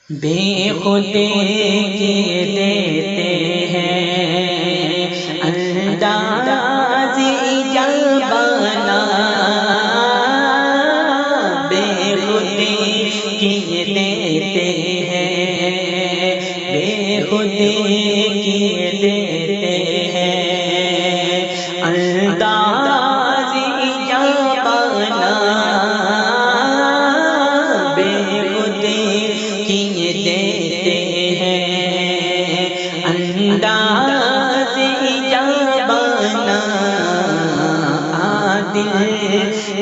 بے خودی کیے دیتے ہیں انداز جلبانا، بے خودی کیے دیتے ہیں، بے خودی کیے دیتے ہیں انداز جلبانا، بے خودی کیے دیتے ہیں انداز جلبانا، عادل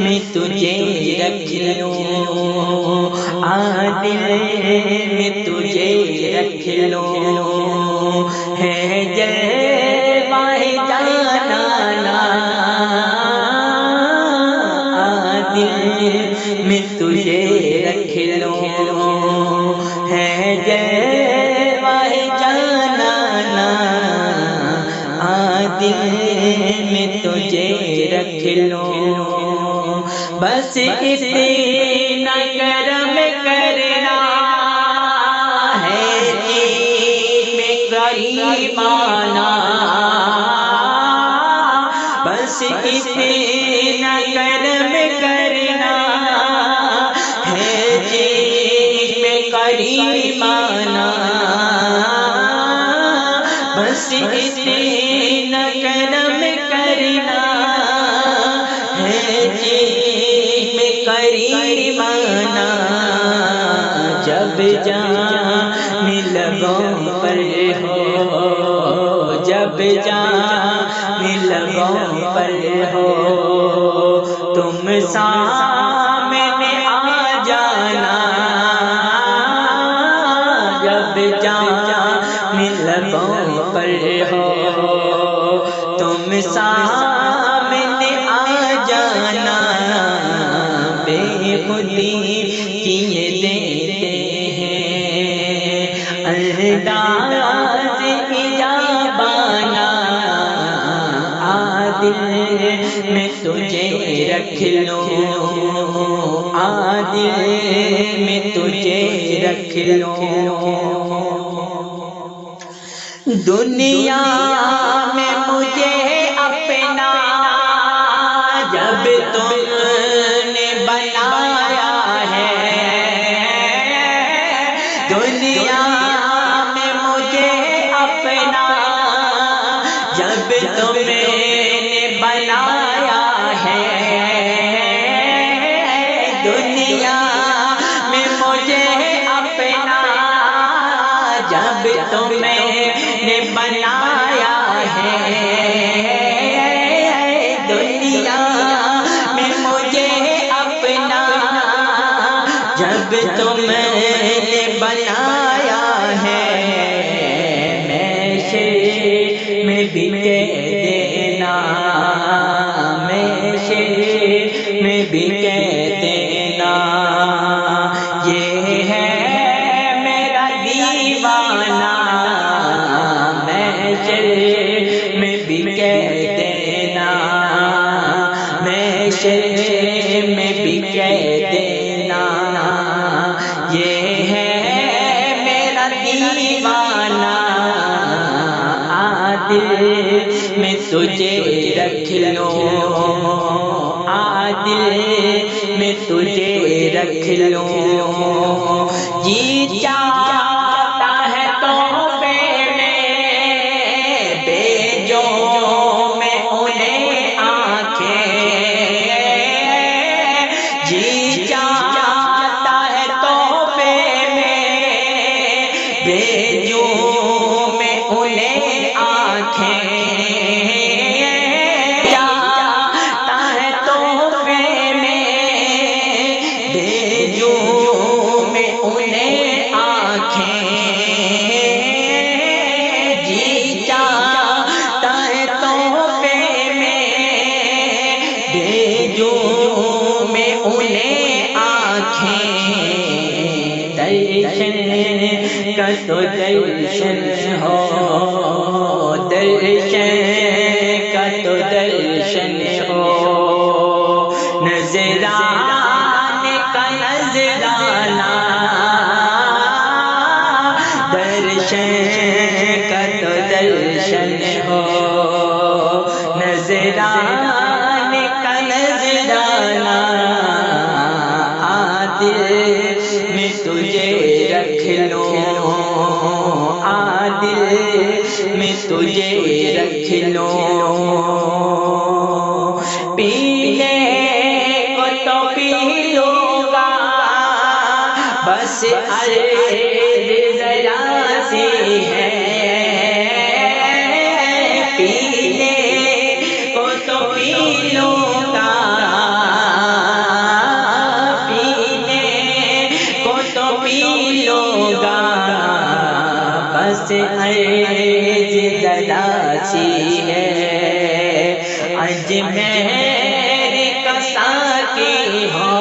میں تجھے رکھ لوں، عادل میں تجھے رکھ لوں، ہے جلوہ جانانا، عادل میں تجھے رکھ لوں، ہے جلوہ جانانا، عادل میں تجھے رکھ لوں، بس اتنا کرم کرنا ہے جی میں غریبانہ، بس اتنا کرم کرنا ہے جی میں غریبانہ، بس اتنا کرم کرنا ہے جی میں غریبانہ، جب جان لبوں پر ہو، جب جان لبوں پر ہو، تم سامنے آ جانا، جب جان لبوں پر ہو، تم سامنے آ جانا، بے خودی کیے دیتے ہیں انداز جلبانا، عادل میں تجھے رکھ لوں، عادل میں تجھے رکھ لوں، دنیا میں مجھے اپنا جب تم نے بنایا ہے، دنیا میں مجھے اپنا جب تم نے بنایا ہے، دنیا میں مجھے اپنا جب تم نے بنایا ہے، دنیا میں مجھے اپنا جب تم نے بنایا ہے، میشے میں بھی کہہ دینا، میشے میں بھی کہہ دینا، یہ ہے میرا دیوانہ، میشے میں بھی کہہ دینا، میشے میں بھی کہہ دینا، یہ ہے میرا دیوانہ، عادل میں تجھے رکھ لوں، عادل میں تجھے رکھ لوں، جی چاہتا ہے تحفے میں بھیجو میں انہیں آنکھیں، جی چاہتا ہے تحفے میں بھیجو میں انہیں آنکھیں، چاہتا ہے تحفے میں بھیجو میں انہیں آنکھیں، جی چاہتا ہے تحفے میں بھیجو میں انہیں آنکھیں، درشن کا تو درشن ہو، درشن کا تو درشن ہو، نظرانے کا نظرانہ، کا تو درشن ہو، نظرانے کا نظرانہ عادل میں تجھے رکھ لوں، عادل میں تجھے رکھ لوں، پینے کو تو پی لوں گا بس عرض ذرا سی ہے، پینے کو تو پی لوں گا، پینے کو تو پی لوں گا بس عرض ذرا سی ہے، اجمیر کا ساقی ہو،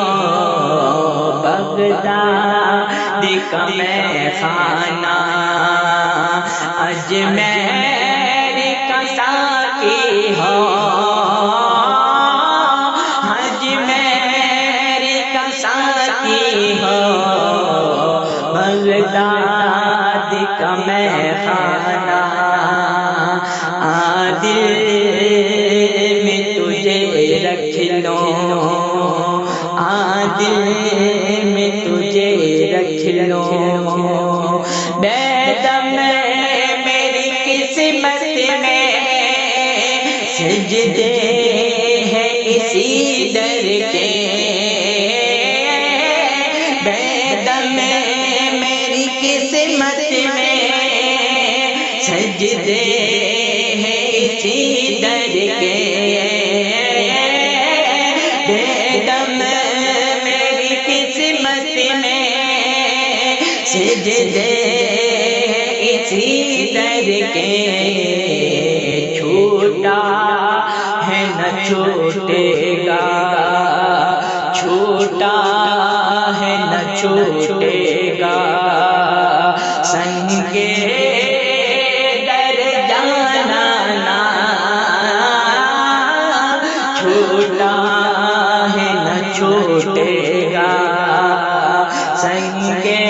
بغداد کا میں خانہ، اجمیر کا ساقی ہو، اجمیر کا ساقی ہو، بغداد کا میں خانہ، عادل میں تجھے رکھ لوں، عادل میں تجھے رکھ لوں، بیدم میری قسمت میں سجدے ہیں اسی در کے، بیدم میری قسمت میں سجدے ہیں اسی در کے، بیدم میری قسمت میں سجدے اسی در کے، چھوٹا ہے نہ چھوٹے گا، چھوٹا ہے نہ چھوٹے گا، سنگے در جانا نا، چھوٹا ہے نہ چھوٹے گا، سنگے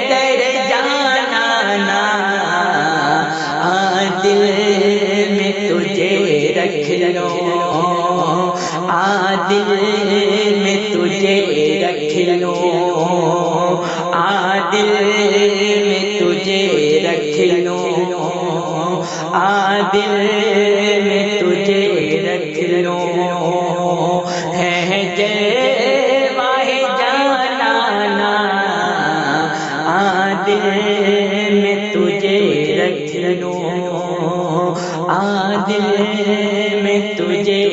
در جانا نا، عادل میں تجھے رکھ لوں، عادل میں تجھے رکھ لوں، عادل میں تجھے رکھ لوں، عادل میں تجھے رکھ لوں، ہے جلوہ جانانا، عادل میں تجھے رکھ لوں، عادل میں تجھے